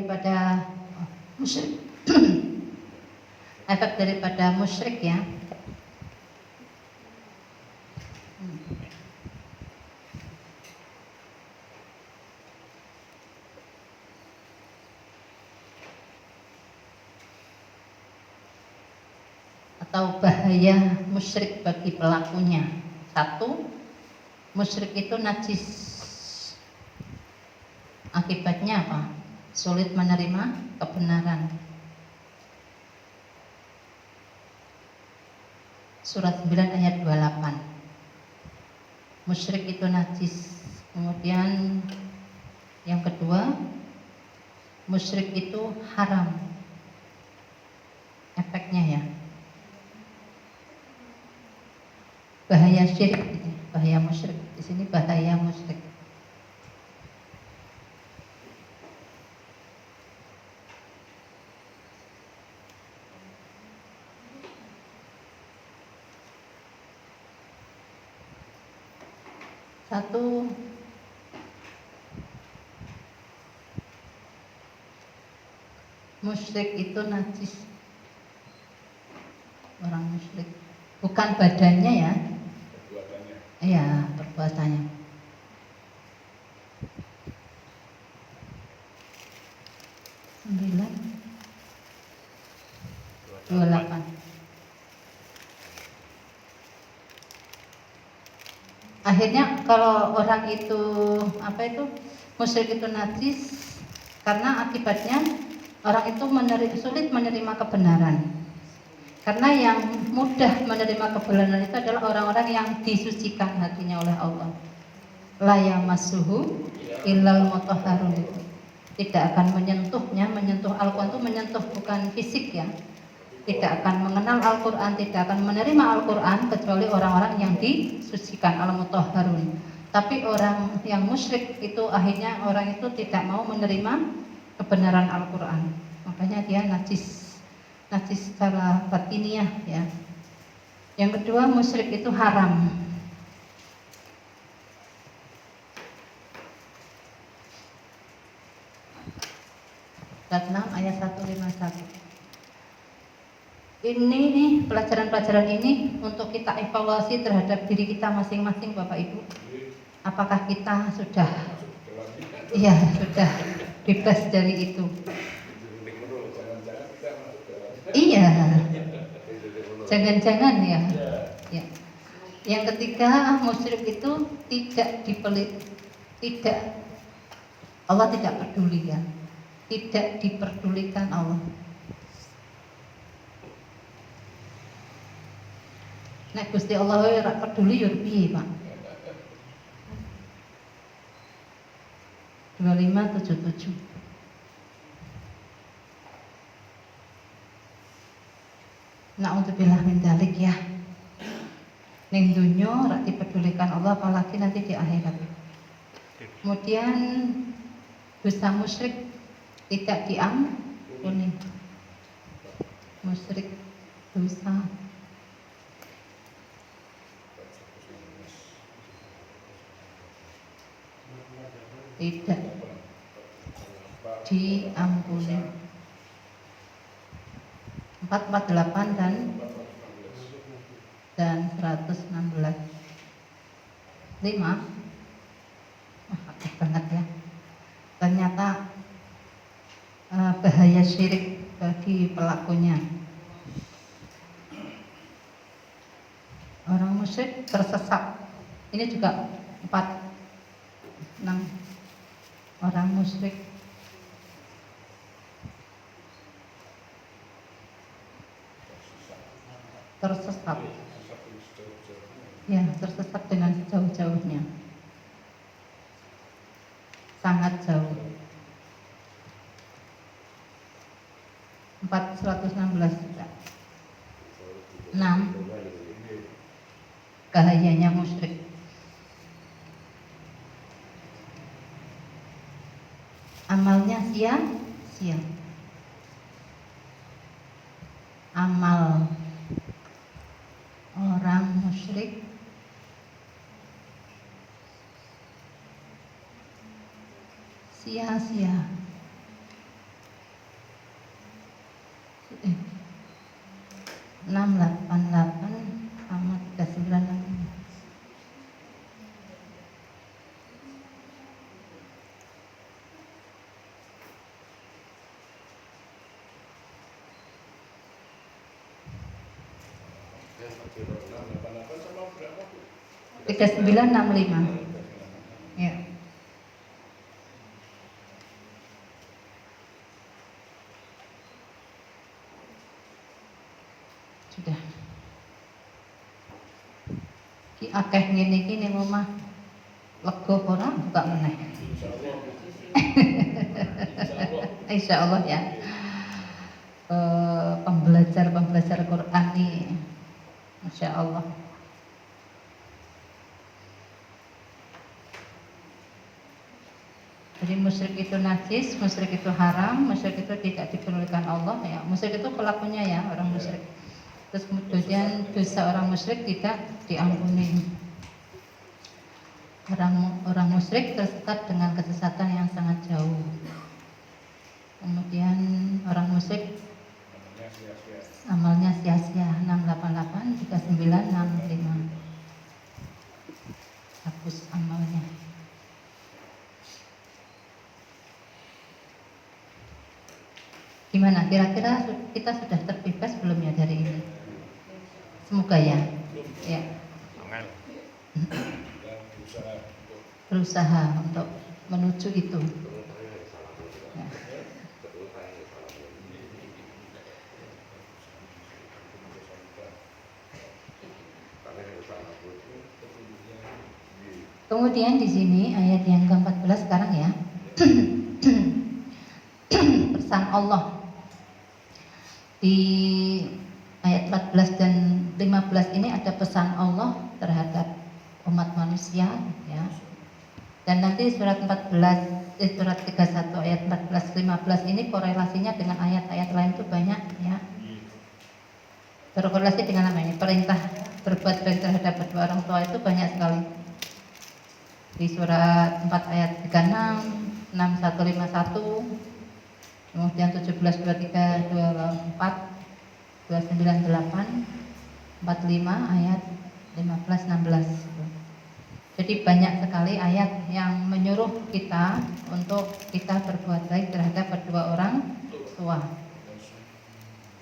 daripada musyrik. Efek daripada musyrik ya. Atau bahaya musyrik bagi pelakunya. Satu, musyrik itu najis. Akibatnya apa? Sulit menerima kebenaran. Surat 9 ayat 28. Musyrik itu najis. Kemudian yang kedua, musyrik itu haram. Efeknya ya. Bahaya syirik, bahaya musyrik. Di sini bahaya musyrik. Satu, musyrik itu najis. Orang musyrik bukan badannya ya, iya perbuatannya. 9:28. Akhirnya kalau orang itu musyrik itu najis karena akibatnya orang itu sulit menerima kebenaran. Karena yang mudah menerima kebenaran itu adalah orang-orang yang disucikan hatinya oleh Allah. La yamassuhu illal mutahharun. Tidak akan menyentuhnya, menyentuh Al-Quran itu menyentuh bukan fisik ya. Tidak akan mengenal Al-Quran, tidak akan menerima Al-Quran kecuali orang-orang yang disucikan, al-mutahharun. Tapi orang yang musyrik itu akhirnya orang itu tidak mau menerima kebenaran Al-Quran. Makanya dia najis secara batiniah ya. Yang kedua, musyrik itu haram. Surat 6 ayat 151. Ini nih pelajaran-pelajaran ini untuk kita evaluasi terhadap diri kita masing-masing, Bapak Ibu. Apakah kita sudah bebas dari itu? Iya. Jangan-jangan ya. Ya. Yang ketiga, musyrik itu Allah tidak peduli ya. Tidak diperdulikan Allah. Nek Gusti Allah ora peduli yo piye, Pak? 25:77. Na'udzubillah min dzalik ya. Ning dunya ora dipedulikan Allah apalagi nanti di akhirat. Kemudian dosa musyrik tidak diampuni. Musyrik dosa tidak diampuni. 448 dan 116. 5. Aktif banget ya. Ternyata bahaya syirik bagi pelakunya. Orang musyrik tersesat. Ini juga 6 orang musyrik tersesat. Ya, tersesat dengan sejauh-jauhnya. Sangat jauh. 416 juga. 6. Bahayanya musyrik. Amalnya sia-sia. Amal orang musyrik sia-sia. 688 sama 396. Tiga 3965. Ya. Sudah. Ki akeh ngene iki ning omah. Lega ora buka meneh. Insyaallah ya. Pembelajar Quran nih. Masyaallah. Jadi musyrik itu najis, musyrik itu haram, musyrik itu tidak diperbolehkan Allah ya. Musyrik itu pelakunya ya, orang musyrik. Terus kemudian dosa orang musyrik tidak diampuni. Orang musyrik tersesat dengan kesesatan yang sangat jauh. Kemudian orang musyrik amalnya sia-sia. 688 3965. Hapus amalnya. Gimana? Kira-kira kita sudah terbebas belum ya dari ini? Semoga ya. Ya. Berusaha untuk menuju itu. Ya. Kemudian di sini ayat yang ke-14 sekarang ya. Pesan Allah di ayat 14 dan 15 ini ada pesan Allah terhadap umat manusia ya. Dan nanti surat 31 ayat 14 15 ini korelasinya dengan ayat-ayat lain itu banyak ya. Berkorelasi dengan apa ini? Perintah berbuat baik terhadap kedua orang tua itu banyak sekali. Di surat 4 ayat 36, 6151, kemudian 17, 23, 24, 298, 45 ayat 15, 16. Jadi banyak sekali ayat yang menyuruh kita untuk kita berbuat baik terhadap kedua orang tua.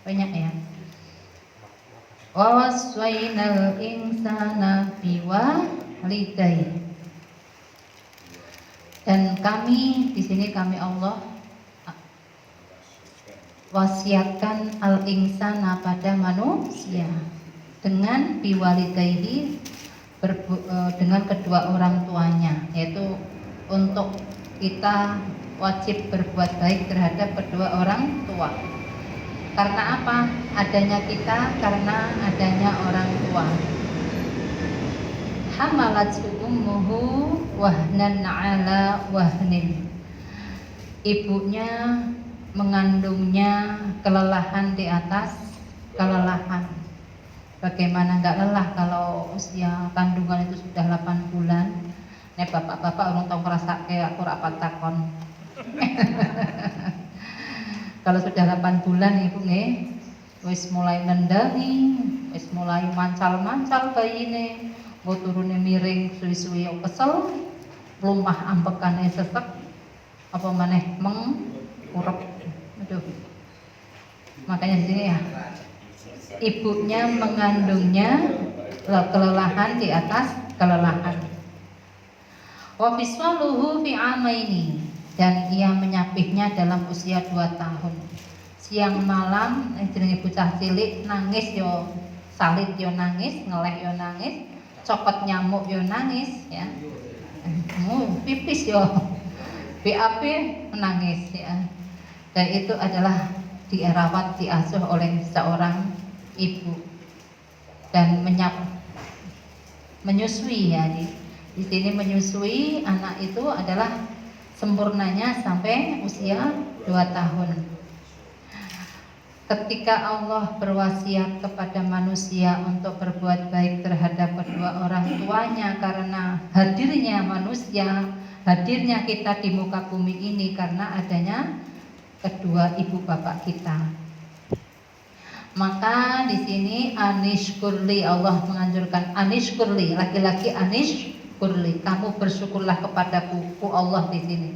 Banyak ya. Wa waswainal insana biwalidayhi. Dan kami di sini kami Allah wasiatkan al-insana pada manusia dengan biwalidayhi dengan kedua orang tuanya, yaitu untuk kita wajib berbuat baik terhadap kedua orang tua. Karena apa? Adanya kita karena adanya orang tua. Hamalathu ummuhu wahnan ala wahnin. Ibunya mengandungnya kelelahan di atas kelelahan. Bagaimana nggak lelah kalau usia kandungan itu sudah 8 bulan? Nek bapak-bapak orang tahu ngerasa kayak aku rapat takon. Kalau sudah 8 bulan ibu nih, wis mulai nendangi, wis mulai mancal-mancal bayine, mau turunnya miring, suwi-suwi kesel, lumah ambekane sesek, apa maneh mengurep. Aduh. Makanya di sini ya, ibunya mengandungnya kelelahan di atas kelelahan. Wa fiswaluhu fi amaini, dan ia menyapihnya dalam usia 2 tahun. Siang malam jenenge bocah cilik nangis yo salit yo nangis, ngeleh yo nangis, cokot nyamuk yo nangis ya. Pipis yo BAP menangis ya. Dan itu adalah dirawat, diasuh oleh seorang ibu dan menyusui ya. Di sini menyusui anak itu adalah sempurnanya sampai usia 2 tahun. Ketika Allah berwasiat kepada manusia untuk berbuat baik terhadap kedua orang tuanya karena hadirnya manusia, hadirnya kita di muka bumi ini karena adanya kedua ibu bapak kita. Maka di sini anishkurli, Allah menganjurkan anishkurli, laki-laki anishkurli, kamu bersyukurlah kepadaku, ku Allah di sini.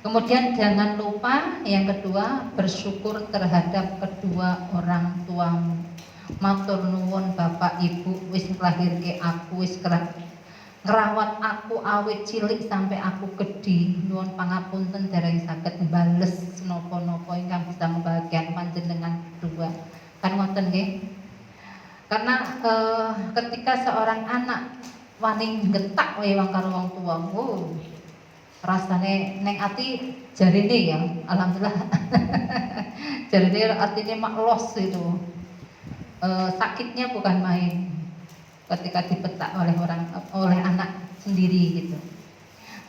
Kemudian jangan lupa yang kedua, bersyukur terhadap kedua orang tuamu. Matur nuwun Bapak Ibu wis nglahirke aku, wis ngerawat aku awit cilik sampai aku gedhi. Nuwun pangapunten dereng saged mbales napa-napa ingkang bisa membahagiakan panjenengan kedua. Kan ngoten nggih. Karena ketika seorang anak wani nggetak wae wong karo wong tuwa, rasane neng ati jarine ya, alhamdulillah. Jarine artinya maklos itu. Sakitnya bukan main ketika dipetak oleh anak sendiri gitu.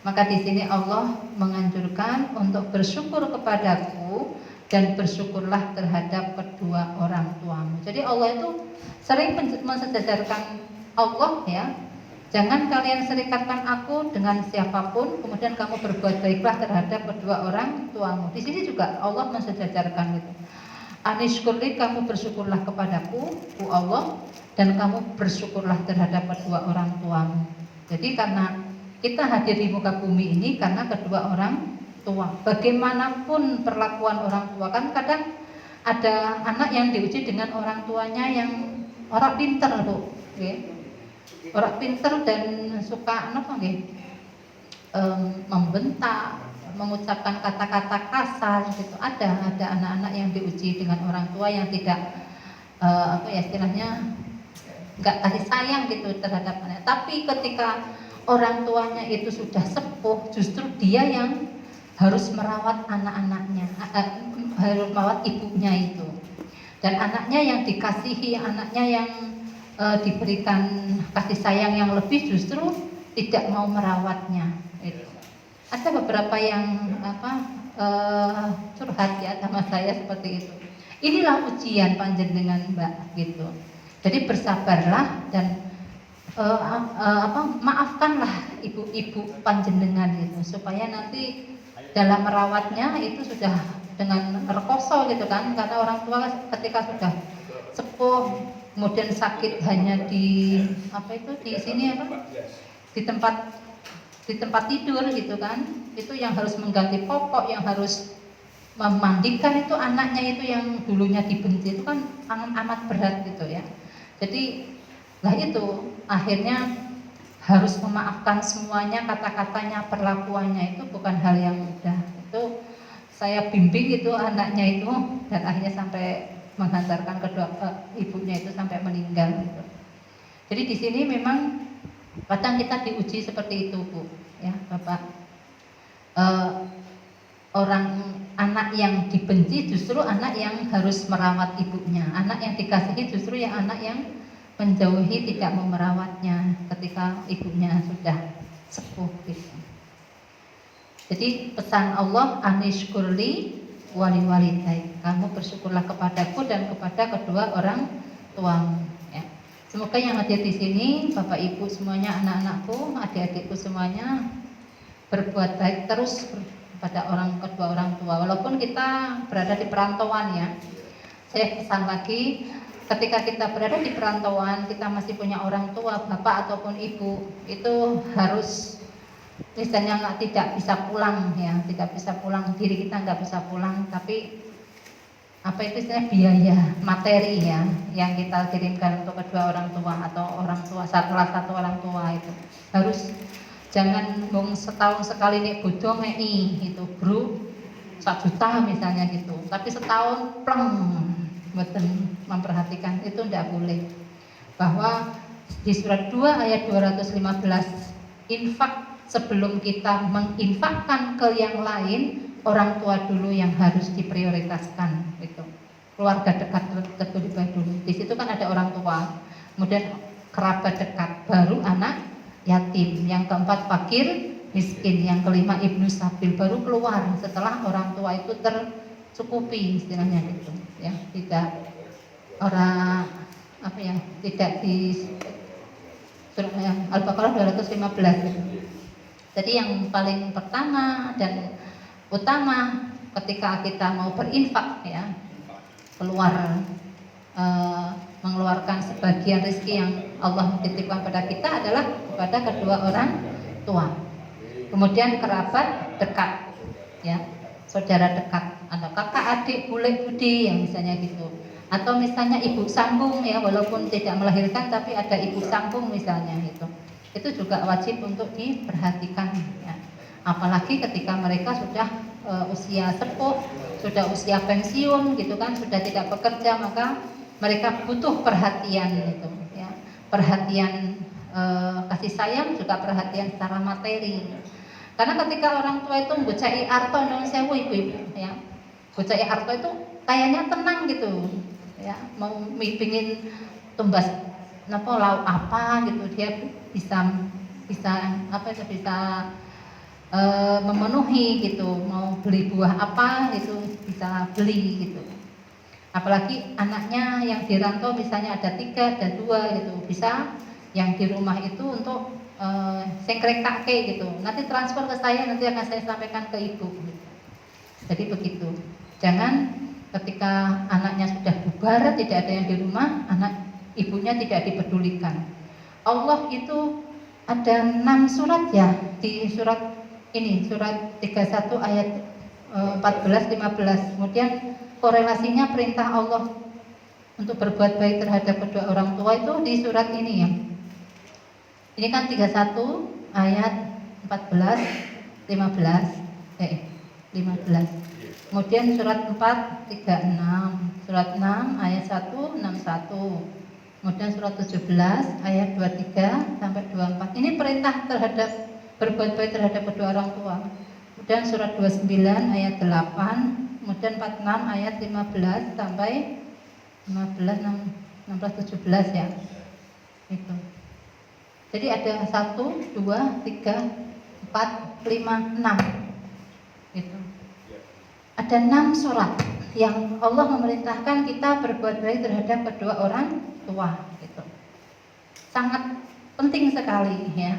Maka di sini Allah menganjurkan untuk bersyukur kepadaku dan bersyukurlah terhadap kedua orang tuamu. Jadi Allah itu sering mensejajarkan Allah ya. Jangan kalian serikatkan aku dengan siapapun, kemudian kamu berbuat baiklah terhadap kedua orang tuamu. Di sini juga Allah mensejajarkan itu. Anishkurli, kamu bersyukurlah kepadaku, ku Allah, dan kamu bersyukurlah terhadap kedua orang tuamu. Jadi karena kita hadir di muka bumi ini karena kedua orang tua. Bagaimanapun perlakuan orang tua, kan kadang ada anak yang diuji dengan orang tuanya yang orang pinter, Bu. Okay. Orang pinter dan suka membentak, mengucapkan kata-kata kasar gitu. Ada anak-anak yang diuji dengan orang tua yang tidak istilahnya nggak kasih sayang gitu terhadap anak. Tapi ketika orang tuanya itu sudah sepuh, justru dia yang harus merawat anak-anaknya, harus merawat ibunya itu. Dan anaknya yang dikasihi, anaknya yang diberikan kasih sayang yang lebih justru tidak mau merawatnya. Itu. Ada beberapa yang curhat ya sama saya seperti itu. Inilah ujian panjenengan Mbak gitu. Jadi bersabarlah dan maafkanlah ibu-ibu panjenengan gitu supaya nanti dalam merawatnya itu sudah dengan rekoso gitu kan, karena orang tua ketika sudah sepuh kemudian sakit hanya di di tempat tidur gitu kan, itu yang harus mengganti popok, yang harus memandikan itu anaknya itu yang dulunya dibenci itu kan amat berat gitu ya. Jadi lah itu akhirnya harus memaafkan semuanya, kata-katanya, perlakuannya itu bukan hal yang mudah. Itu saya bimbing itu anaknya itu dan akhirnya sampai menghantarkan kedua ibunya itu sampai meninggal gitu. Jadi di sini memang kadang kita diuji seperti itu Bu ya Bapak. Anak yang dibenci justru anak yang harus merawat ibunya, anak yang dikasihi justru yang anak yang menjauhi, tidak mau merawatnya ketika ibunya sudah sepuh gitu. Jadi pesan Allah anishkurli wali walidai, kamu bersyukurlah kepadaku dan kepada kedua orang tuamu ya. Semoga yang hadir di sini Bapak Ibu semuanya, anak-anakku, adik-adikku semuanya berbuat baik terus pada kedua orang tua walaupun kita berada di perantauan ya. Saya pesan lagi, ketika kita berada di perantauan, kita masih punya orang tua, bapak ataupun ibu, itu harus misalnya tidak bisa pulang ya, tidak bisa pulang, diri kita nggak bisa pulang, tapi istilahnya biaya materi ya yang kita kirimkan untuk kedua orang tua atau orang tua salah satu orang tua itu harus, jangan setahun sekali nih bodong itu bro 1 juta misalnya gitu, tapi setahun pleng betul memperhatikan, itu tidak boleh. Bahwa di surat 2 ayat 215 infak, sebelum kita menginfakkan ke yang lain, orang tua dulu yang harus diprioritaskan itu. Keluarga dekat terlebih dulu. Di situ kan ada orang tua, kemudian kerabat dekat, baru anak yatim, yang keempat fakir miskin, yang kelima ibnu sabil, baru keluar setelah orang tua itu tercukupi istilahnya gitu ya, tidak tidak di surat Al-Baqarah 215 gitu. Jadi yang paling pertama dan utama ketika kita mau berinfak ya, keluar mengeluarkan sebagian rezeki yang Allah titipkan pada kita adalah kepada kedua orang tua. Kemudian kerabat dekat, ya, saudara dekat, atau kakak, adik, bule, budi, yang misalnya gitu. Atau misalnya ibu sambung, ya, walaupun tidak melahirkan tapi ada ibu sambung misalnya gitu. Itu juga wajib untuk diperhatikan, ya. Apalagi ketika mereka sudah usia sepuh, sudah usia pensiun gitu kan, sudah tidak bekerja, maka mereka butuh perhatian gitu, ya. Perhatian kasih sayang, juga perhatian secara materi. Karena ketika orang tua itu mbocai arto non sewu ibu-ibu, ya, mbocai arto itu kayaknya tenang gitu, ya, mau pingin tumbas lauk apa gitu, dia bisa memenuhi gitu, mau beli buah apa gitu bisa beli gitu. Apalagi anaknya yang di rantau misalnya ada 3, ada 2 gitu, bisa yang di rumah itu untuk sengkrek kakek gitu, nanti transfer ke saya, nanti akan saya sampaikan ke ibu gitu. Jadi begitu, jangan ketika anaknya sudah bubar, tidak ada yang di rumah, anak ibunya tidak dipedulikan. Allah itu ada 6 surat, ya, di surat ini, surat 31 ayat 14-15. Kemudian korelasinya perintah Allah untuk berbuat baik terhadap kedua orang tua itu di surat ini, ya. Ini kan 31 ayat 14, 15. Kemudian surat 4, 36, surat 6 ayat 1, 61. Kemudian surat 17 ayat 23 sampai 24. Ini perintah terhadap berbuat baik terhadap kedua orang tua. Kemudian surat 29 ayat 8, kemudian 46 ayat 15 sampai 15, 16, 17, ya. Itu. Jadi ada 1, 2, 3, 4, 5, 6. Gitu. Ada 6 surat yang Allah memerintahkan kita berbuat baik terhadap kedua orang tua. Gitu. Sangat penting sekali, ya.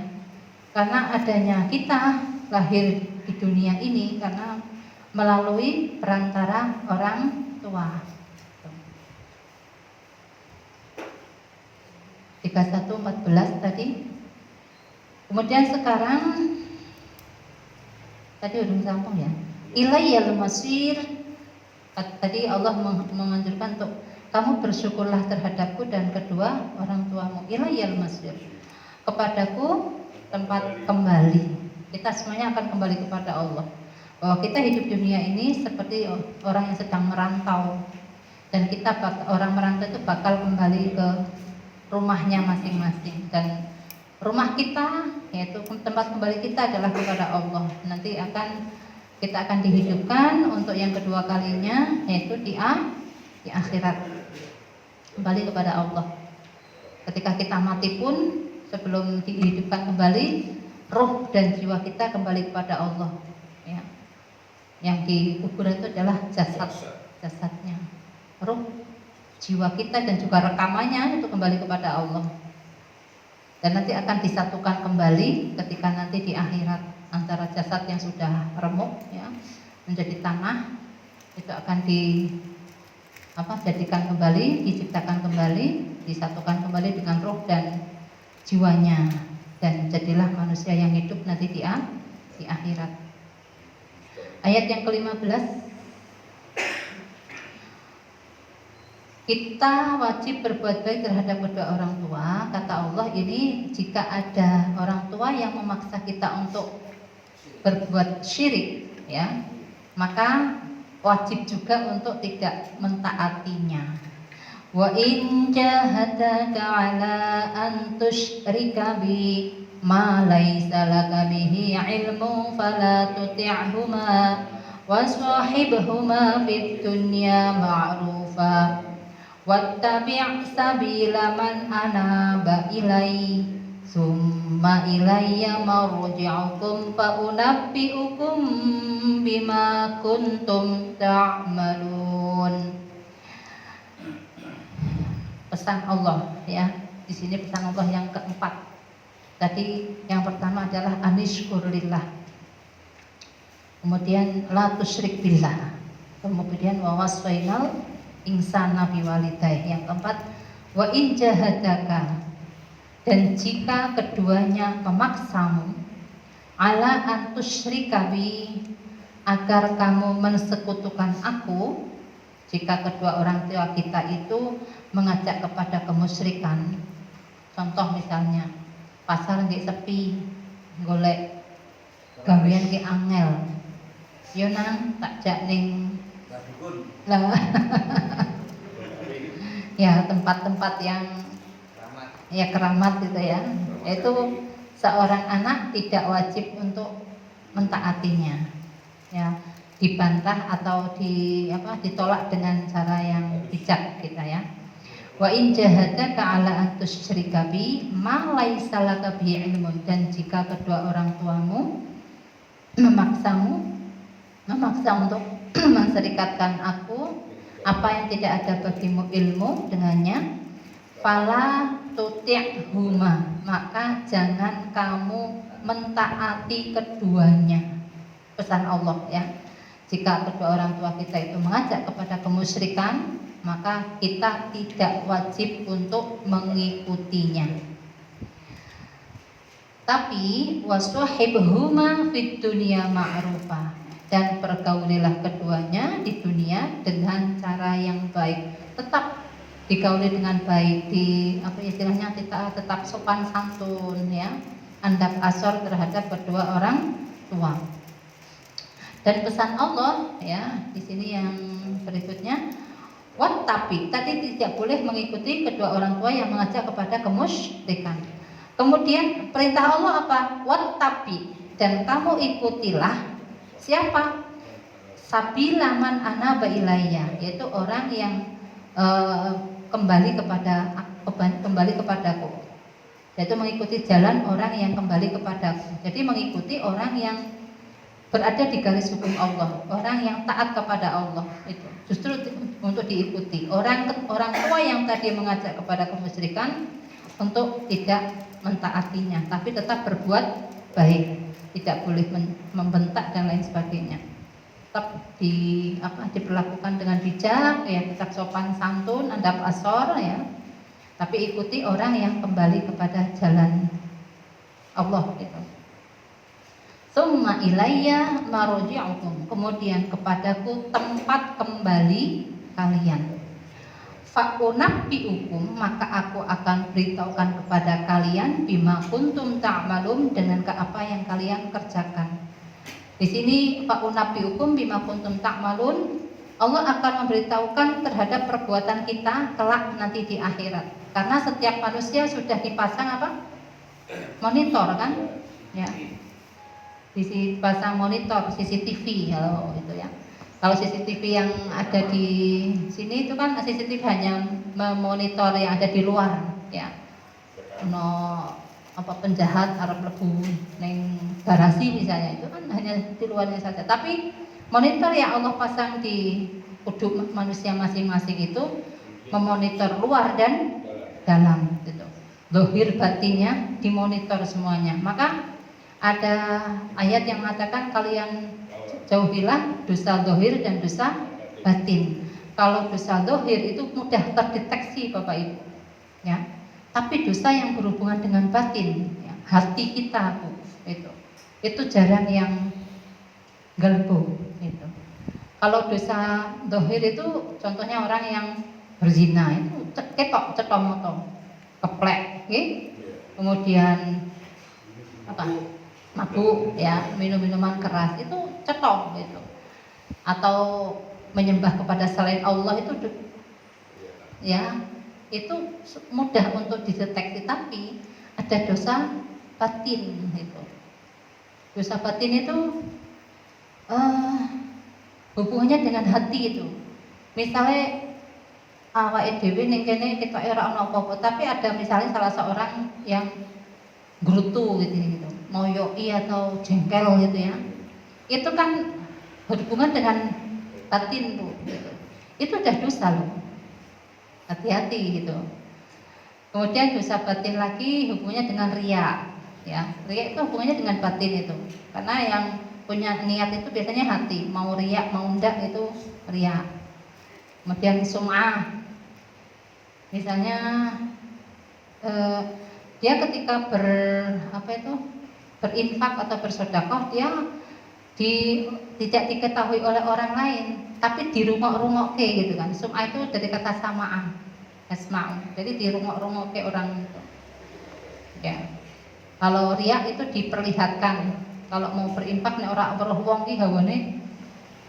Karena adanya kita lahir di dunia ini karena melalui perantara orang tua. 31-14 tadi. Kemudian sekarang tadi udah sambung, ya. Ilayyal masir. Tadi Allah menganjurkan untuk kamu bersyukurlah terhadapku dan kedua orang tuamu. Ilayyal masir. Kepadaku tempat kembali. Kita semuanya akan kembali kepada Allah. Bahwa kita hidup dunia ini seperti orang yang sedang merantau. Dan kita orang merantau itu bakal kembali ke rumahnya masing-masing, dan rumah kita, yaitu tempat kembali kita adalah kepada Allah. Nanti kita akan dihidupkan untuk yang kedua kalinya, yaitu di akhirat, kembali kepada Allah. Ketika kita mati pun, sebelum dihidupkan kembali, roh dan jiwa kita kembali kepada Allah, ya. Yang di kuburan itu adalah jasadnya, roh, jiwa kita dan juga rekamannya itu kembali kepada Allah. Dan nanti akan disatukan kembali ketika nanti di akhirat antara jasad yang sudah remuk, ya, menjadi tanah, itu akan jadikan kembali, diciptakan kembali, disatukan kembali dengan roh dan jiwanya, dan jadilah manusia yang hidup nanti di akhirat. Ayat yang ke-15, kita wajib berbuat baik terhadap kedua orang tua. Kata Allah ini, jika ada orang tua yang memaksa kita untuk berbuat syirik, ya, maka wajib juga untuk tidak mentaatinya. Wa in jahadaka ala an tusyrika bi ma laysa laka bihi ilmu fala tuti'huma wa sahibhuma fid dunya ma'rufa wattabi' sabila man anaba ilai summa ilayya marji'ukum fa unabbi'ukum bima kuntum ta'malun. Pesan Allah, ya. Di sini pesan Allah yang keempat. Tadi yang pertama adalah anishkurlillah. Kemudian la tusyrik billah. Kemudian wa wasfainal insana biwalidayhi. Yang keempat, wa in jahadaka, dan jika keduanya memaksamu, ala antusyrika bi, agar kamu mensekutukan aku. Jika kedua orang tua kita itu mengajak kepada kemusyrikan, contoh misalnya pasar nggih sepi, golek gawean ki angel, yo nang tak jak ning lah ya tempat-tempat yang ya keramat gitu ya, itu seorang anak tidak wajib untuk mentaatinya, ya dibantah atau ditolak dengan cara yang bijak kita ya. Wa in jahadaka ala an tusyrika bi ma laisa laka bi ilmun, dan jika kedua orang tuamu memaksa untuk menserikatkan aku apa yang tidak ada bagimu ilmu dengannya, fala tuti'huma, maka jangan kamu mentaati keduanya. Pesan Allah ya, jika kedua orang tua kita itu mengajak kepada kemusyrikan, maka kita tidak wajib untuk mengikutinya. Tapi wasuhibhuma fid dunya ma'rufa, dan pergaulilah keduanya di dunia dengan cara yang baik. Tetap digauli dengan baik, istilahnya kita tetap sopan santun ya, andap asor terhadap kedua orang tua. Dan pesan Allah ya di sini yang berikutnya, wattabi, tadi tidak boleh mengikuti kedua orang tua yang mengajak kepada kemusyrikan. Kemudian perintah Allah apa? Wattabi, dan kamu ikutilah siapa? Sabila man anaba ilayya, yaitu orang yang kembali kepadaku, yaitu mengikuti jalan orang yang kembali kepadaku. Jadi mengikuti orang yang berada di garis hukum Allah, orang yang taat kepada Allah, itu justru untuk diikuti. Orang tua yang tadi mengajak kepada kemusyrikan untuk tidak mentaatinya, tapi tetap berbuat baik, tidak boleh membentak dan lain sebagainya. Tetap diperlakukan dengan bijak ya, tetap sopan santun, andap asor ya. Tapi ikuti orang yang kembali kepada jalan Allah gitu. Summa ilayya marji'ukum, kemudian kepadaku tempat kembali kalian. Fa'unabbi'ukum, maka aku akan beritahukan kepada kalian bima kuntum ta'malun, dengan apa yang kalian kerjakan. Di sini fa'unabbi'ukum bima kuntum ta'malun, Allah akan memberitahukan terhadap perbuatan kita kelak nanti di akhirat. Karena setiap manusia sudah dipasang monitor kan? Ya. Dipasang monitor CCTV kalau itu ya. Kalau CCTV yang ada di sini itu kan CCTV hanya memonitor yang ada di luar ya. Penjahat arep mlebu ning garasi misalnya, itu kan hanya di luarnya saja. Tapi monitor yang Allah pasang di kuduk manusia masing-masing itu memonitor luar dan dalam gitu. Zahir batinnya dimonitor semuanya. Maka ada ayat yang mengatakan kalian jauhilah dosa zahir dan dosa batin. Kalau dosa zahir itu mudah terdeteksi Bapak Ibu ya. Tapi dosa yang berhubungan dengan batin ya, hati kita itu jarang yang galbu gitu. Kalau dosa zahir itu contohnya orang yang berzina itu ketok cetomotong, keplek kemudian mabuk ya, minum-minuman keras itu cetok gitu. Atau menyembah kepada selain Allah itu ya, itu mudah untuk dideteksi. Tapi ada dosa batin itu. Dosa batin itu hubungannya dengan hati itu. Misalnya awake dhewe ning kene kita ora ono apa-apa, tapi ada misalnya salah seorang yang grutu gitu, moyoi atau jengkel gitu ya. Itu kan berhubungan dengan batin tuh. Gitu. Itu udah dosa loh. Hati-hati gitu. Kemudian dosa batin lagi hubungannya dengan riya. Ya, riya itu hubungannya dengan batin itu. Karena yang punya niat itu biasanya hati, mau riya mau enggak itu riya. Kemudian sum'ah, misalnya dia ketika berinfak atau bersedekah, dia tidak diketahui oleh orang lain, tapi dirungok-rungokke gitu kan. Sum'ah itu dari kata sama'ah, asma'u, jadi dirungok-rungokke orang itu. Ya. Kalau riya itu diperlihatkan. Kalau mau berinfak nek ora weruh wong ki hawane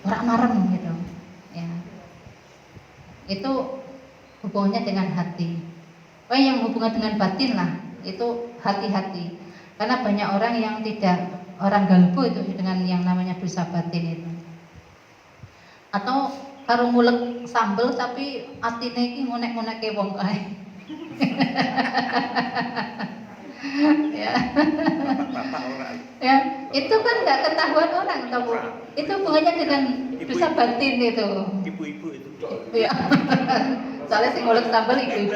ora marem gitu. Ya. Itu hubungannya dengan hati. Yang hubungan dengan batin lah, itu hati-hati. Karena banyak orang yang tidak, orang galbu itu dengan yang namanya dosa batin itu. Atau karo ngulek sambel tapi atine iki ngonek-ngonekke wong kae. Ya. Ya, itu kan nggak ketahuan orang tahu. Itu hubungannya dengan dosa batin itu. Ibu-ibu itu. Ya. Soalnya sing ngulek sambel ibu-ibu.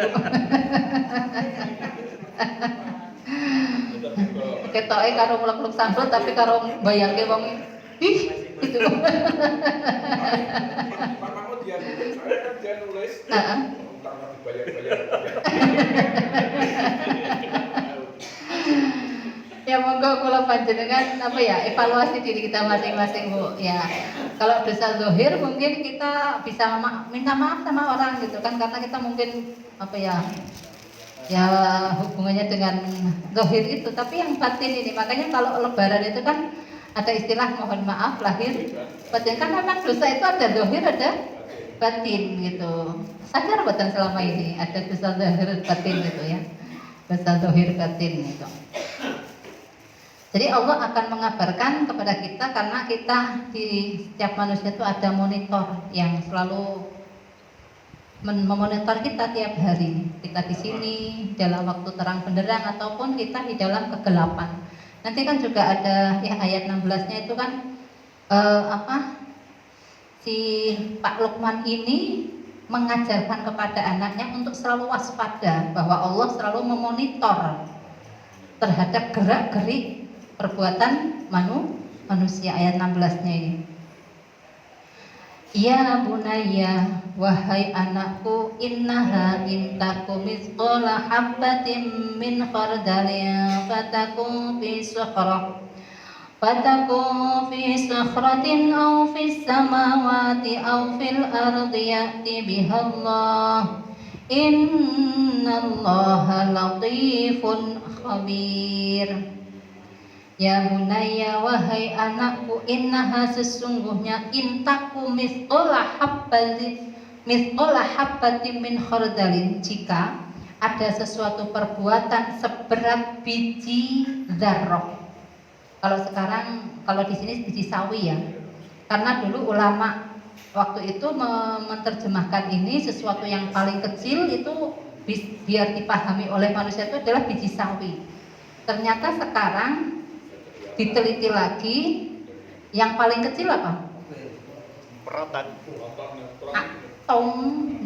Ketoke karo ngulek-ngulek sambel tapi karo bayangke wong ih gitu. Mamamu dia nulis, saya kan dia nulis. Karena dibayar-bayar. Ya monggo kula panjenengan evaluasi diri kita masing-masing Bu. Ya. Kalau dosa zahir mungkin kita bisa minta maaf sama orang gitu kan, karena kita mungkin ya hubungannya dengan zahir itu, tapi yang batin ini. Makanya kalau lebaran itu kan ada istilah mohon maaf lahir batin, kan memang dosa itu ada zahir ada batin gitu. Sadar betul selama ini ada dosa zahir batin gitu ya. Dosa zahir batin gitu. Jadi Allah akan mengabarkan kepada kita, karena kita di setiap manusia itu ada monitor yang selalu memonitor kita tiap hari. Kita di sini dalam waktu terang benderang ataupun kita di dalam kegelapan. Nanti kan juga ada ya ayat 16-nya itu kan si Pak Lukman ini mengajarkan kepada anaknya untuk selalu waspada bahwa Allah selalu memonitor terhadap gerak-gerik perbuatan manusia. Ayat 16-nya ini. Ya bunayya, wahai anakku, innaha intaku mithqala habbatin min khardalin fatakun fi sakhratin aw fis samawati aw fil ardi ya'ti bihallah innallaha latifun khabir. Ya bunayya, wahai anakku, innaha sesungguhnya intaku mithqala habbatin min khardalin, jika ada sesuatu perbuatan seberat biji zarrah. Kalau sekarang, kalau di sini biji sawi ya. Karena dulu ulama waktu itu menerjemahkan ini sesuatu yang paling kecil itu biar dipahami oleh manusia itu adalah biji sawi. Ternyata sekarang diteliti lagi, yang paling kecil apa? Proton. Atom,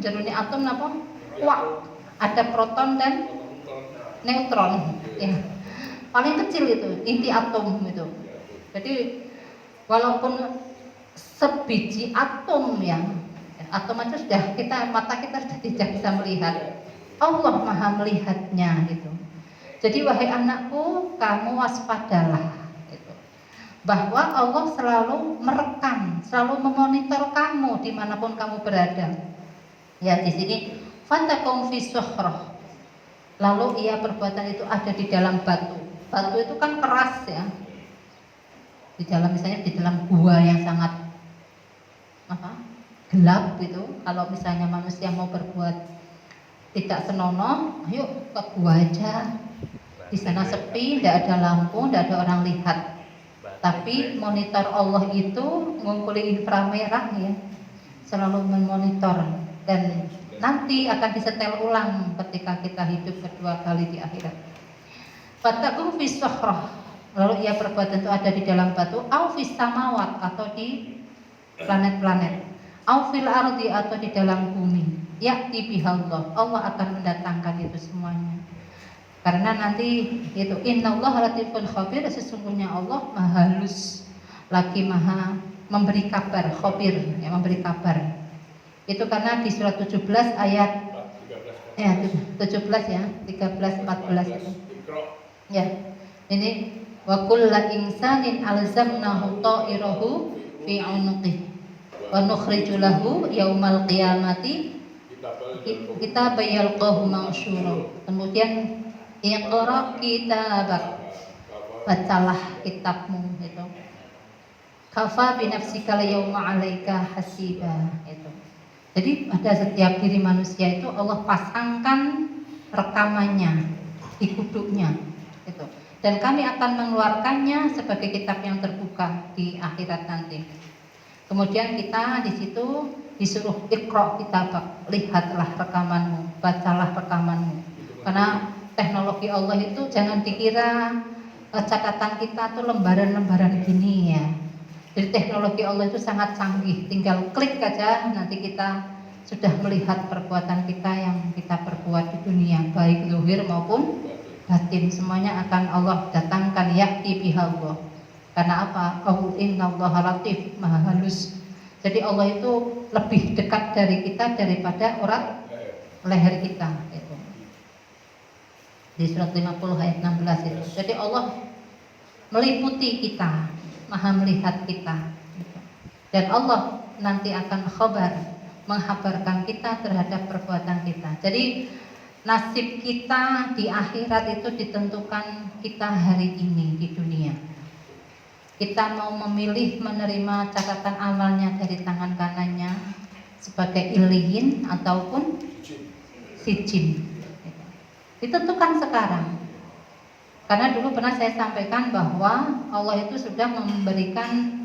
jerone atom apa? Wah, ada proton dan neutron. Ya. Paling kecil itu inti atom itu. Jadi walaupun sebiji atom ya, atom itu sudah mata kita sudah tidak bisa melihat. Allah Maha melihatnya gitu. Jadi wahai anakku, kamu waspadalah. Bahwa Allah selalu merekam, selalu memonitor kamu dimanapun kamu berada. Ya di sini fatakum fi sukhrah. Lalu perbuatan itu ada di dalam batu. Batu itu kan keras ya. Di dalam misalnya di dalam gua yang sangat gelap gitu. Kalau misalnya manusia mau berbuat tidak senonoh, ayo ke gua aja. Di sana sepi, tidak ada lampu, tidak ada orang lihat. Tapi monitor Allah itu ngumpuli inframerah ya, selalu memonitor, dan nanti akan disetel ulang ketika kita hidup kedua kali di akhirat. Fatakum fi sukhrah, lalu perbuatan itu ada di dalam batu, au fis samawat atau di planet-planet, au fil ardi atau di dalam bumi. Ya'ti bihallah, Allah akan mendatangkan itu semuanya. Karena nanti itu innallaha latifun khabir, sesungguhnya Allah maha halus lagi maha memberi kabar, khabir ya, memberi kabar. Itu karena di surat 17 ayat 13. ya 17 ya 13 14 itu. Ya. Ini wa kullu insanin alzamnahu ta'irahu fi 'unuqihi wa nukhriju lahu yaumal qiyamati kita bayalqahu mansyura. Kemudian iqra kitabak, bacalah kitabmu itu. Kafa binafsika yauma 'alaika hasiba itu. Jadi pada setiap diri manusia itu Allah pasangkan rekamannya di kuduknya itu. Dan kami akan mengeluarkannya sebagai kitab yang terbuka di akhirat nanti. Kemudian kita di situ disuruh iqra kitabak, lihatlah rekamanmu, bacalah rekamanmu. Karena teknologi Allah itu jangan dikira catatan kita tuh lembaran-lembaran gini ya. Jadi teknologi Allah itu sangat canggih, tinggal klik aja nanti kita sudah melihat perbuatan kita yang kita perbuat di dunia, baik zahir maupun batin, semuanya akan Allah datangkan ya'ti bihallah. Karena apa? Innallaha latif, maha halus. Jadi Allah itu lebih dekat dari kita daripada urat leher kita itu. Di surat 50 ayat 16 itu. Jadi Allah meliputi kita, maha melihat kita, dan Allah nanti akan menghabarkan kita terhadap perbuatan kita. Jadi nasib kita di akhirat itu ditentukan kita hari ini di dunia. Kita mau memilih menerima catatan amalnya dari tangan kanannya sebagai iliyin ataupun sijin. Ditentukan sekarang. Karena dulu pernah saya sampaikan bahwa Allah itu sudah memberikan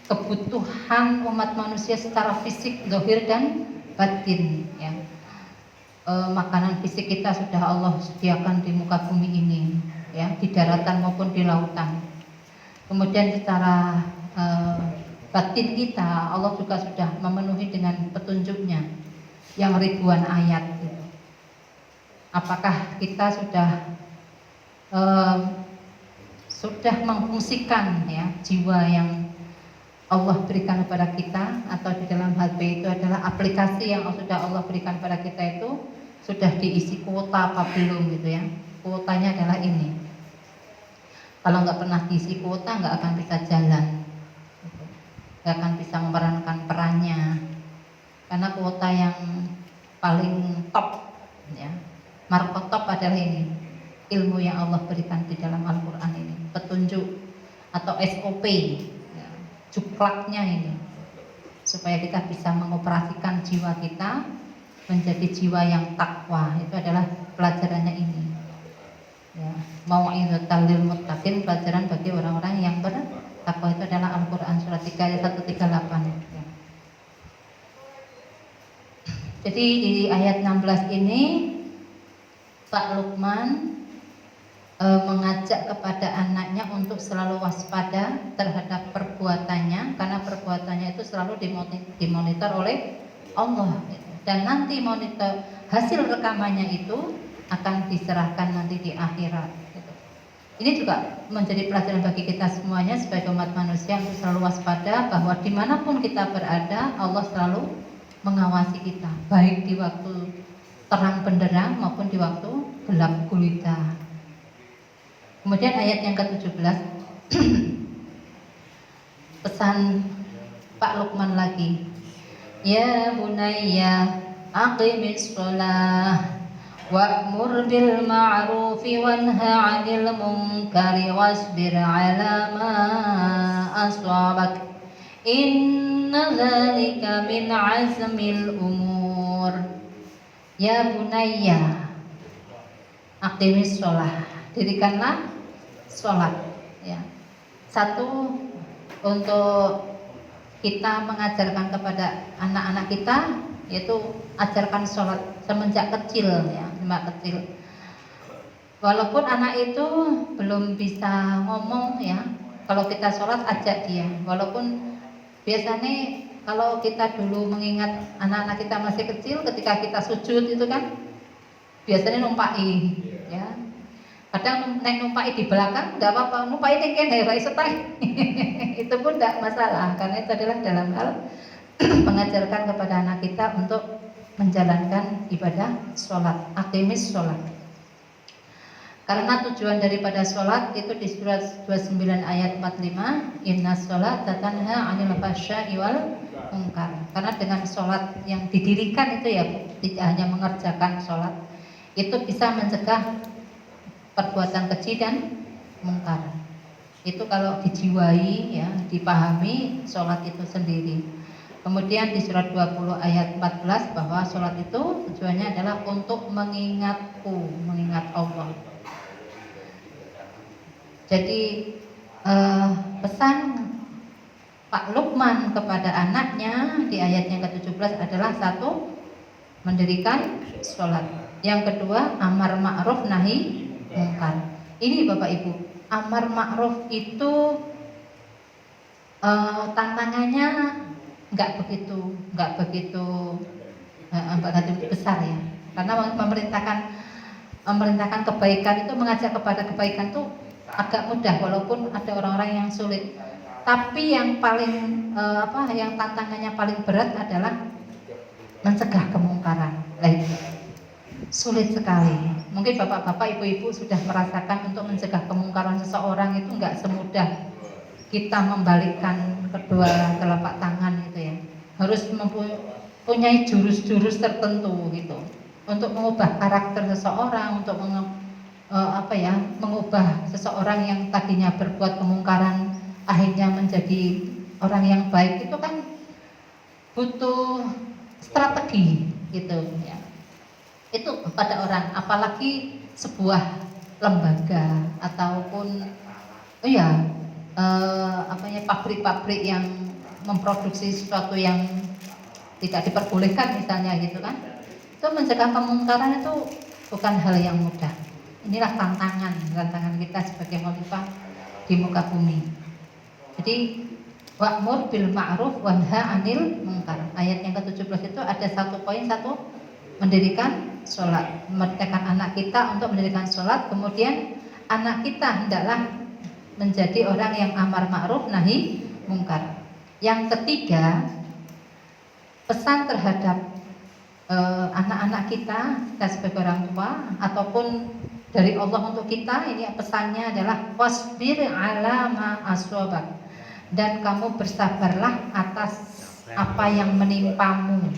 kebutuhan umat manusia secara fisik, zahir dan batin ya. Makanan fisik kita sudah Allah sediakan di muka bumi ini ya, di daratan maupun di lautan. Kemudian secara batin kita Allah juga sudah memenuhi dengan petunjuknya yang ribuan ayat gitu. Apakah kita sudah memfungsikan ya jiwa yang Allah berikan kepada kita, atau di dalam HP itu adalah aplikasi yang sudah Allah berikan kepada kita itu sudah diisi kuota apa belum gitu ya. Kuotanya adalah ini. Kalau nggak pernah diisi kuota nggak akan bisa jalan, nggak akan bisa memerankan perannya. Karena kuota yang paling top ya, marko top adalah ini, ilmu yang Allah berikan di dalam Al-Quran ini, petunjuk atau SOP ya, juklaknya ini, supaya kita bisa mengoperasikan jiwa kita menjadi jiwa yang takwa. Itu adalah pelajarannya ini ya. Mau'izatal lil muttaqin, pelajaran bagi orang-orang yang bertakwa. Itu adalah Al-Quran surat 3 ayat 138 ya. Jadi di ayat 16 ini Pak Luqman mengajak kepada anaknya untuk selalu waspada terhadap perbuatannya, karena perbuatannya itu selalu dimonitor oleh Allah, dan nanti monitor hasil rekamannya itu akan diserahkan nanti di akhirat gitu. Ini juga menjadi pelajaran bagi kita semuanya sebagai umat manusia untuk selalu waspada bahwa dimanapun kita berada Allah selalu mengawasi kita, baik di waktu terang benderang maupun di waktu gelap gulita. Kemudian ayat yang ke-17 pesan Pak Luqman lagi, ya bunayya aqimis shalah wa'mur bil ma'rufi wanha 'anil munkari wasbir 'ala ma asabak inna dzalika min 'azmil umur. Ya bunayya aqimis shalah, dirikanlah sholat ya. Satu, untuk kita mengajarkan kepada anak-anak kita, yaitu ajarkan sholat semenjak kecil ya, semenjak kecil. Walaupun anak itu belum bisa ngomong ya, kalau kita sholat ajak dia. Walaupun biasanya kalau kita dulu mengingat anak-anak kita masih kecil, ketika kita sujud itu kan biasanya numpai ya. Kadang numpai di belakang tidak apa-apa, numpai ini kene rai setai itu pun tidak masalah, karena itu adalah dalam hal mengajarkan kepada anak kita untuk menjalankan ibadah sholat, aqimis sholat. Karena tujuan daripada sholat itu di surat 29 ayat 45, inna sholata tanha 'anil fahsya'i wal munkar. Karena dengan sholat yang didirikan itu ya, tidak hanya mengerjakan sholat, itu bisa mencegah perbuatan keji dan mungkar. Itu kalau dijiwai ya, dipahami sholat itu sendiri. Kemudian di surat 20 ayat 14 bahwa sholat itu tujuannya adalah untuk mengingatku, mengingat Allah. Jadi pesan Pak Luqman kepada anaknya di ayat yang ke-17 adalah satu, mendirikan sholat. Yang kedua, amar ma'ruf nahi mungkar. Ini Bapak Ibu, amar ma'ruf itu tantangannya nggak begitu besar ya, karena memerintahkan kebaikan itu, mengajak kepada kebaikan itu agak mudah, walaupun ada orang-orang yang sulit. Tapi yang paling yang tantangannya paling berat adalah mencegah kemungkaran. Sulit sekali. Mungkin bapak-bapak, ibu-ibu sudah merasakan untuk mencegah kemungkaran seseorang itu nggak semudah kita membalikkan kedua telapak tangan itu ya. Harus mempunyai jurus-jurus tertentu gitu untuk mengubah karakter seseorang, untuk mengubah seseorang yang tadinya berbuat kemungkaran akhirnya menjadi orang yang baik. Itu kan butuh strategi gitu ya. Itu pada orang, apalagi sebuah lembaga ataupun pabrik-pabrik yang memproduksi sesuatu yang tidak diperbolehkan misalnya gitu kan. Itu mencegah kemungkaran itu bukan hal yang mudah. Inilah tantangan kita sebagai khalifah di muka bumi. Jadi wa'mur bil ma'ruf wanha 'anil munkar. Ayat yang ke-17 itu ada satu poin, mendirikan sholat, memerdekakan anak kita untuk mendirikan sholat. Kemudian anak kita hendaklah menjadi orang yang amar ma'ruf nahi mungkar. Yang ketiga, pesan terhadap anak-anak kita sebagai orang tua ataupun dari Allah untuk kita, ini pesannya adalah wasbir ala ma aswabak, dan kamu bersabarlah atas apa yang menimpamu.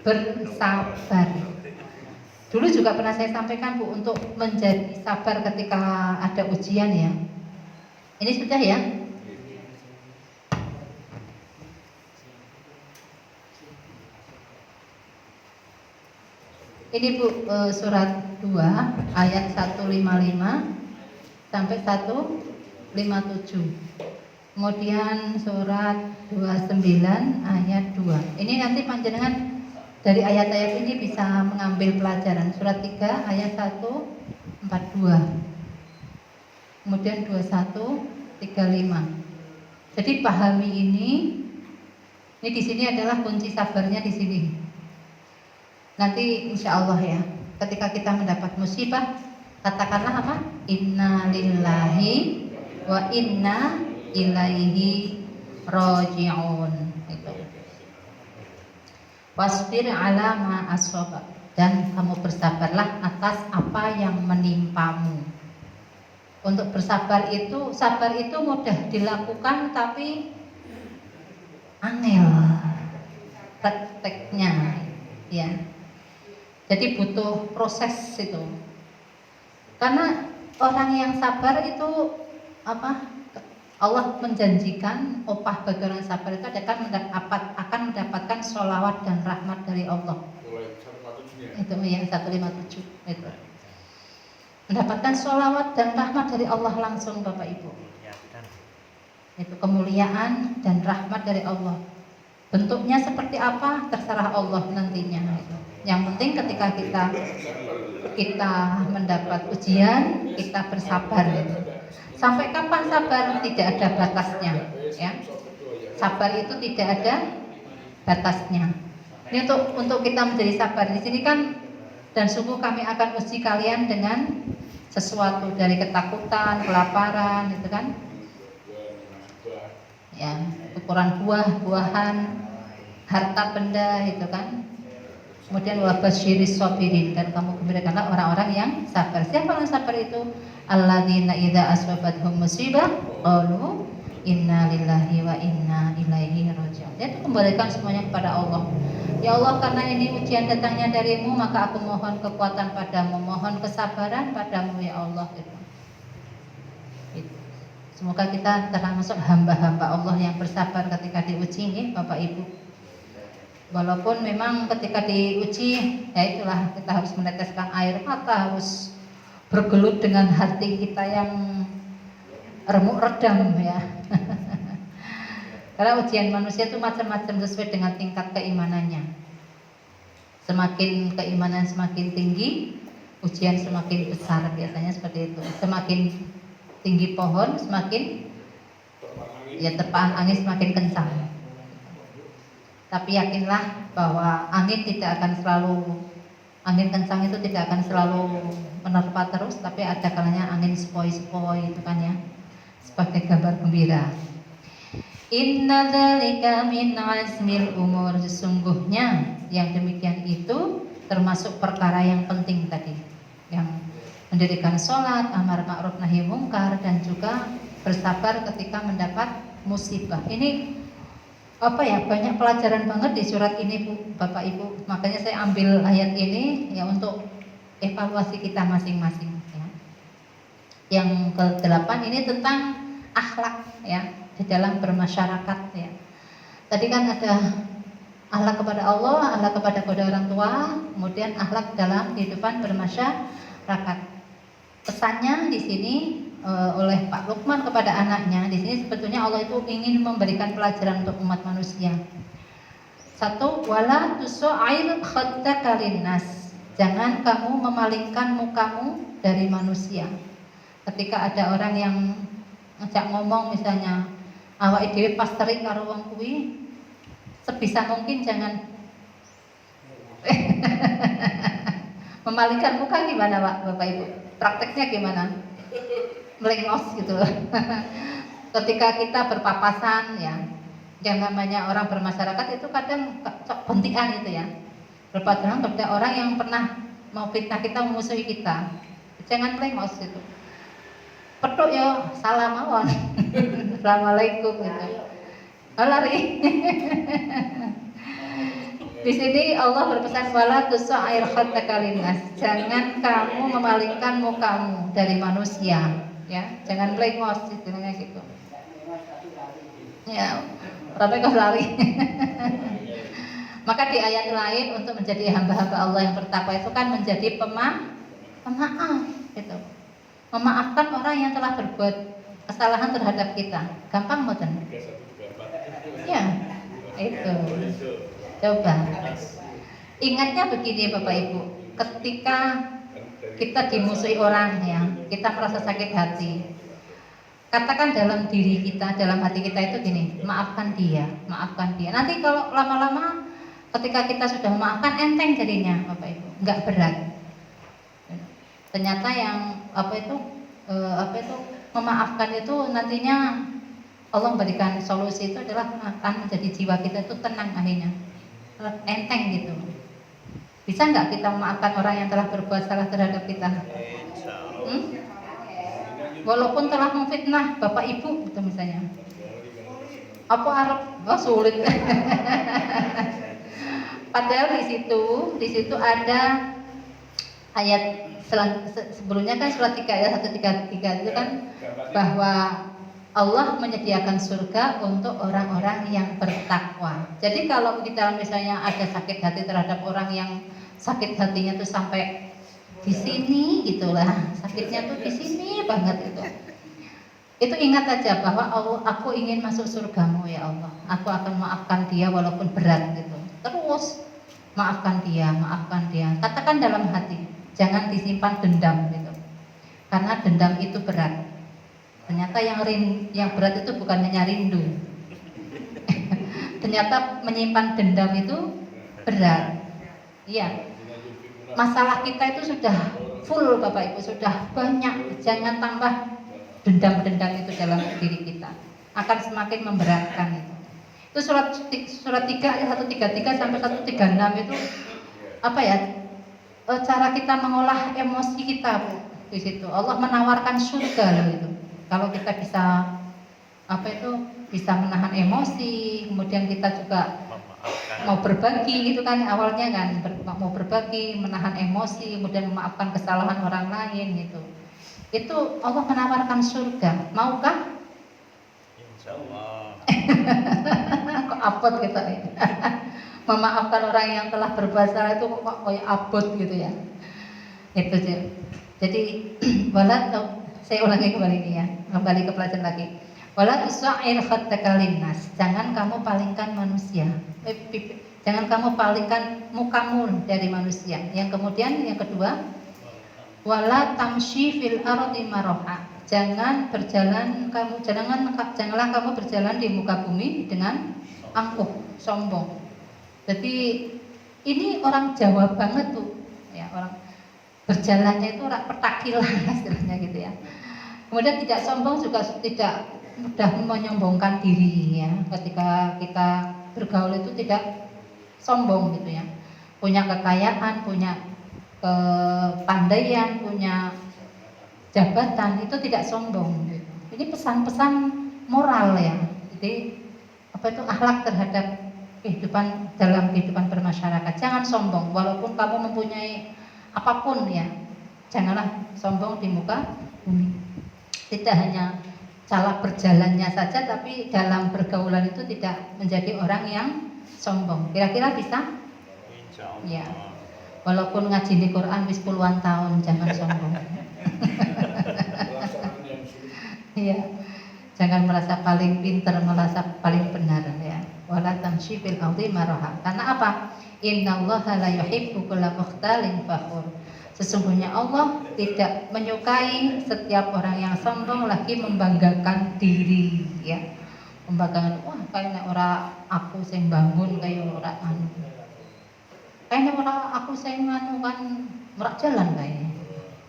Bersabar. Dulu juga pernah saya sampaikan Bu, untuk menjadi sabar ketika ada ujian ya. Ini sudah ya. Ini Bu, surat 2 ayat 155 sampai 157. Kemudian surat 29 ayat 2. Ini nanti panjenengan dari ayat-ayat ini bisa mengambil pelajaran. Surat 3 ayat 142. Kemudian 2135. Jadi pahami ini di sini adalah kunci sabarnya di sini. Nanti insya Allah ya, ketika kita mendapat musibah, katakanlah apa? Inna lillahi wa inna ilaihi raji'un. Itu. Wasbir ala ma aswabak, dan kamu bersabarlah atas apa yang menimpamu. Untuk sabar itu mudah dilakukan tapi angel prakteknya ya. Jadi butuh proses itu. Karena orang yang sabar itu Allah menjanjikan upah bagi orang sabar itu akan mendapatkan sholawat dan rahmat dari Allah. Itu yang 157 itu. Mendapatkan sholawat dan rahmat dari Allah langsung Bapak Ibu. Itu kemuliaan dan rahmat dari Allah. Bentuknya seperti apa terserah Allah nantinya itu. Yang penting ketika kita mendapat ujian, kita bersabar gitu. Sampai kapan sabar? Tidak ada batasnya ya. Sabar itu tidak ada batasnya. Ini untuk kita menjadi sabar. Di sini kan, dan sungguh kami akan uji kalian dengan sesuatu dari ketakutan, kelaparan, itu kan. Ya, ukuran buah-buahan, harta benda itu kan. Kemudian wabasyiris sabirin, dan kamu gembirakanlah orang-orang yang sabar. Siapa yang sabar itu? Alladzina idza aswabathum musibah qalu inna lillahi wa inna ilaihi raji'un. Dia itu kembalikan semuanya kepada Allah. Ya Allah, karena ini ujian datangnya darimu, maka aku mohon kekuatan padamu, mohon kesabaran padamu ya Allah. Gitu. Semoga kita termasuk hamba-hamba Allah yang bersabar ketika diuji, nih, Bapak Ibu. Walaupun memang ketika diuji, ya itulah kita harus meneteskan air mata, harus bergelut dengan hati kita yang remuk redam ya. Karena ujian manusia itu macam-macam sesuai dengan tingkat keimanannya. Semakin keimanan semakin tinggi, ujian semakin besar, biasanya seperti itu. Semakin tinggi pohon, semakin ya terpaan angin semakin kencang. Tapi yakinlah bahwa angin kencang itu tidak akan selalu menerpa terus, tapi ada kalanya angin sepoi-sepoi itu kan ya, sebagai gambar gembira. Inna dzalika min azmil umur, sesungguhnya yang demikian itu termasuk perkara yang penting tadi, yang mendirikan sholat, amar ma'ruf nahi mungkar, dan juga bersabar ketika mendapat musibah. Ini banyak pelajaran banget di surat ini Bu, Bapak Ibu. Makanya saya ambil ayat ini ya untuk evaluasi kita masing-masing ya. Yang ke-8 ini tentang akhlak ya di dalam bermasyarakat ya. Tadi kan ada akhlak kepada Allah, akhlak kepada kedua orang tua, kemudian akhlak dalam kehidupan bermasyarakat. Pesannya di sini oleh Pak Lukman kepada anaknya, di sini sebetulnya Allah itu ingin memberikan pelajaran untuk umat manusia. Satu, wala tusu'ail khaddaka linnas, jangan kamu memalingkan mukamu dari manusia. Ketika ada orang yang ngajak ngomong misalnya, awake dhewe pas terik karo wong kuwi, sebisa mungkin jangan memalingkan muka. Gimana Pak, Bapak Ibu? Prakteknya gimana? Melengos gitu loh. Ketika kita berpapasan ya, yang namanya orang bermasyarakat itu kadang bentikan gitu ya, berpapasan kepada orang yang pernah mau fitnah kita, memusuhi kita, jangan melengos gitu. Petuk ya, salam mawon. Assalamualaikum gitu. Lari. Di sini Allah berpesan wala tusu'air khaddaka linnas, jangan kamu memalingkan mukamu dari manusia. Ya, jangan melengos istilahnya gitu. Ya, tapi kok lari. Maka di ayat lain untuk menjadi hamba-hamba Allah yang bertakwa itu kan menjadi pemaaf gitu. Memaafkan orang yang telah berbuat kesalahan terhadap kita. Gampang mboten? Ya, itu. Coba. Ingatnya begini Bapak Ibu, ketika kita dimusuhi orang ya, kita merasa sakit hati. Katakan dalam diri kita, dalam hati kita itu gini, maafkan dia, maafkan dia. Nanti kalau lama-lama ketika kita sudah memaafkan, enteng jadinya Bapak Ibu, nggak berat. Ternyata yang memaafkan itu nantinya Allah memberikan solusi, itu adalah akan menjadi jiwa kita itu tenang akhirnya, enteng gitu. Bisa nggak kita memaafkan orang yang telah berbuat salah terhadap kita? Walaupun telah memfitnah bapak ibu gitu misalnya. Apa Arab? Oh, sulit. Padahal di situ ada ayat sebelumnya kan surat 3 ayat 133 itu kan bahwa Allah menyediakan surga untuk orang-orang yang bertakwa. Jadi kalau kita misalnya ada sakit hati terhadap orang yang sakit hatinya tuh sampai di sini gitulah, sakitnya tuh di sini banget itu. Itu ingat aja bahwa Allah, aku ingin masuk surgamu ya Allah. Aku akan maafkan dia walaupun berat gitu. Terus maafkan dia. Katakan dalam hati, jangan disimpan dendam gitu. Karena dendam itu berat. Ternyata yang berat itu bukan hanya rindu. Ternyata menyimpan dendam itu berat. Iya. Masalah kita itu sudah full Bapak Ibu, sudah banyak. Jangan tambah dendam-dendam itu dalam diri kita. Akan semakin memberatkan itu. Itu surat 3 ayat 133 sampai 136 itu apa ya? Cara kita mengolah emosi kita, Bu. Di situ Allah menawarkan surga loh itu. Kalau kita bisa apa itu bisa menahan emosi, kemudian kita juga Memaafkan. mau berbagi gitu kan awalnya kan mau berbagi, menahan emosi, kemudian memaafkan kesalahan orang lain gitu. Itu Allah menawarkan surga. Maukah? Insya Allah. Kok abot gitu ya. Memaafkan orang yang telah berbuat salah itu kok kayak abot gitu ya. Itu sih. Jadi wala saya ulangi kembali ini ya. Kembali ke pelajaran lagi. Wala tusair khattaka linnas. Jangan kamu palingkan manusia. Jangan kamu palingkan mukamu dari manusia. Yang kemudian yang kedua, wala tamshi fil ardi maraha. Janganlah kamu berjalan di muka bumi dengan angkuh, sombong. Jadi ini orang Jawa banget tuh, ya orang berjalannya itu orang petakilan istilahnya gitu ya. Kemudian tidak sombong juga tidak mudah menyombongkan diri ya. Ketika kita bergaul itu tidak sombong gitu ya. Punya kekayaan, punya kepandaian, punya jabatan itu tidak sombong. Ini pesan-pesan moral ya. Jadi apa itu akhlak terhadap kehidupan dalam kehidupan bermasyarakat. Jangan sombong walaupun kamu mempunyai apapun ya. Janganlah sombong di muka bumi. Tidak hanya cara berjalannya saja, tapi dalam pergaulan itu tidak menjadi orang yang sombong. Kira-kira bisa? Insya Allah. Ya. Walaupun ngaji di Quran wis puluhan tahun, jangan sombong. Pelaksanaan yang sulit. Iya. Jangan merasa paling pintar, merasa paling benar ya. Wala tamshi fil ardi maraha. Karena apa? Innallaha la yuhibbu kulla mukhtalin fakhur. Sesungguhnya Allah tidak menyukai setiap orang yang sombong lagi membanggakan diri ya. Membanggakan, wah kayaknya orang aku sing bangun kayak orang anu. Kayaknya orang aku sing anu kan merak jalan kayaknya.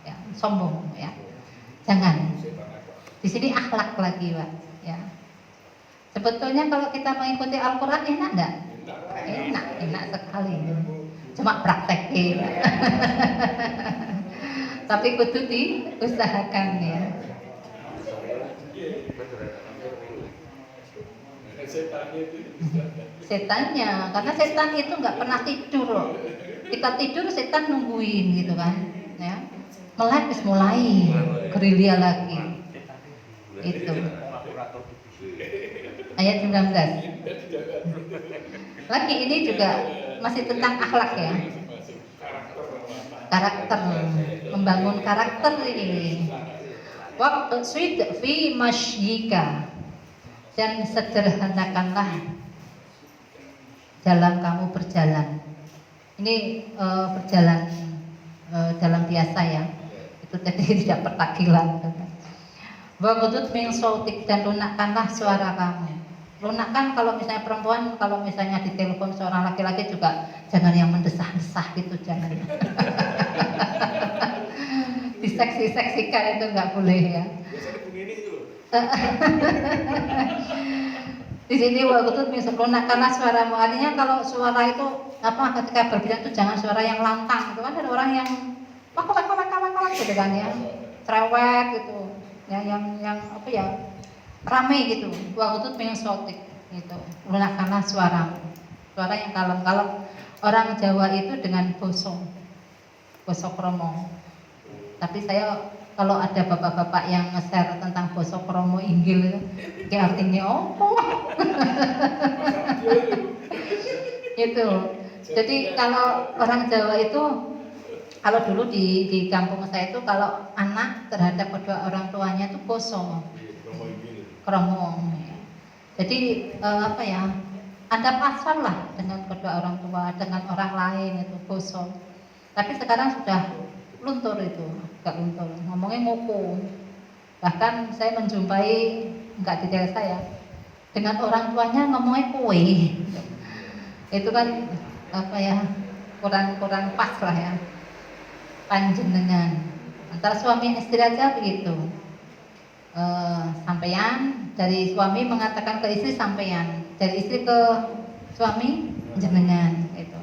Ya, sombong ya. Jangan. Di sini akhlak lagi, Pak. Ya. Sebetulnya kalau kita mengikuti Al-Quran enak enggak? Enak sekali. Cuma praktekin. Tapi kudu diusahakan ya. Setannya, karena setan itu nggak pernah tidur loh. Kita tidur, setan nungguin gitu kan. Ya. Melek wis mulai gerilya lagi. Itu. Ayat 19. Lagi ini juga masih tentang akhlak ya. Karakter, membangun karakter ini. Waktu suid fi masyyika, dan sederhanakanlah dalam kamu berjalan. Ini berjalan dalam biasa ya. Itu tadi tidak petakilan. Wagudut min sautik, dan lunakkanlah suara kamu. Lunakkan kalau misalnya perempuan, kalau misalnya ditelepon seorang laki-laki juga jangan yang mendesah-desah gitu, jangan. Diseksi-seksikan itu nggak boleh ya. Biasanya begini itu loh. Di sini wagudut min sautik, lunakkanlah suaramu. Artinya kalau suara itu apa, ketika berbicara itu jangan suara yang lantang. Itu kan ada orang yang wak gitu kan ya, cerewet gitu. Yang apa ya, rame gitu. Wagudut min sautik gitu. Lunakkanlah suara yang kalem. Kalau orang Jawa itu dengan boso kromo. Tapi saya kalau ada bapak-bapak yang nge-share tentang boso kromo inggil itu artinya apa? Itu. Jadi kalau orang Jawa itu, kalau dulu di kampung saya itu kalau anak terhadap kedua orang tuanya itu boso, kromo. Jadi apa ya? Anda pasrah lah dengan kedua orang tua, dengan orang lain itu boso. Tapi sekarang sudah luntur itu, enggak luntur. Ngomongnya moko. Bahkan saya menjumpai, enggak di daerah saya, dengan orang tuanya ngomongnya kue. Itu kan apa ya? Kurang pas lah ya. Panjenengan antara suami istri aja begitu. Sampeyan, dari suami mengatakan ke istri sampeyan, dari istri ke suami jenengan gitu.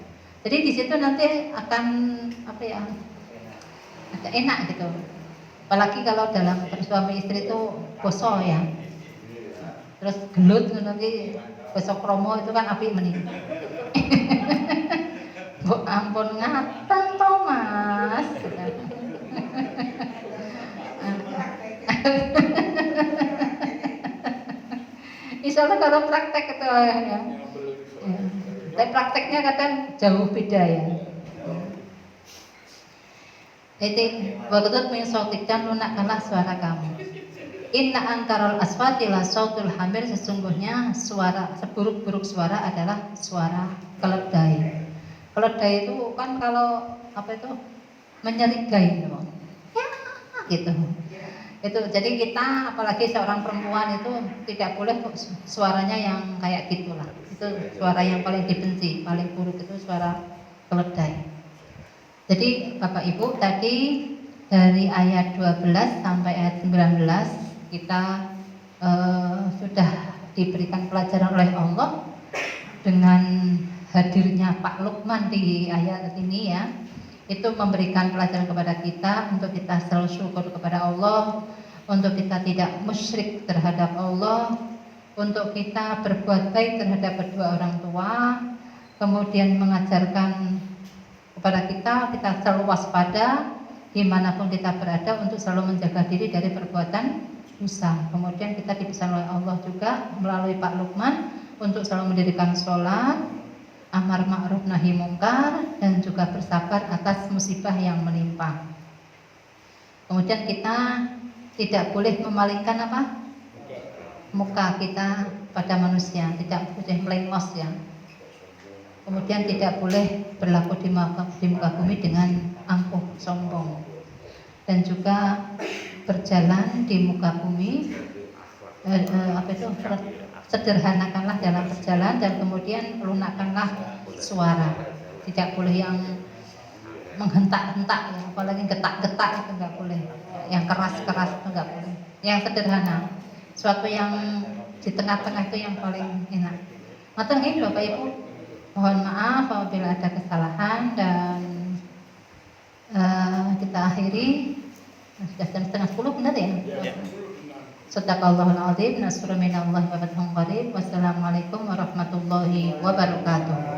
Jadi di situ nanti akan apa ya, agak enak gitu. Apalagi kalau dalam suami istri itu poso ya, terus gelut nanti besok promo itu kan api meni. Bu ampun ngaten to Mas. Insya Allah kalau praktek itu ya. Ya. Tapi prakteknya kadang jauh beda ya. Jadi waktu min sautik dan lunakkanlah suara kamu. Inna angkarul aswati la sautul hamir, sesungguhnya suara seburuk-buruk suara adalah suara keledai. Keledai itu kan kalau apa itu menyerigai gitu. Ya gitu. Itu jadi kita apalagi seorang perempuan itu tidak boleh suaranya yang kayak gitulah. Itu suara yang paling dibenci, paling buruk itu suara keledai. Jadi Bapak Ibu tadi dari ayat 12 sampai ayat 19 kita sudah diberikan pelajaran oleh Allah dengan hadirnya Pak Lukman di ayat ini ya. Itu memberikan pelajaran kepada kita untuk kita selalu syukur kepada Allah, untuk kita tidak musyrik terhadap Allah, untuk kita berbuat baik terhadap kedua orang tua, kemudian mengajarkan kepada kita selalu waspada dimanapun kita berada untuk selalu menjaga diri dari perbuatan dosa. Kemudian kita dipesan oleh Allah juga melalui Pak Lukman untuk selalu mendirikan sholat, amar ma'ruf nahi mungkar, dan juga bersabar atas musibah yang menimpa. Kemudian kita tidak boleh memalingkan apa? Muka kita pada manusia, tidak boleh melengos ya. Kemudian tidak boleh berlaku di muka bumi dengan angkuh sombong, dan juga berjalan di muka bumi sederhanakanlah dalam berjalan, dan kemudian lunakkanlah suara. Tidak boleh yang menghentak-hentak ya, apalagi getak-getak itu enggak boleh. Yang keras-keras itu enggak boleh. Yang sederhana, suatu yang di tengah-tengah itu yang paling enak. Matur nggih Bapak Ibu. Mohon maaf apabila ada kesalahan, dan kita akhiri. Sudah jam 9:30 benar ya? Shadaqallahul azim. Nasrun minallahi wa fathun qarib. Wassalamualaikum warahmatullahi wabarakatuh.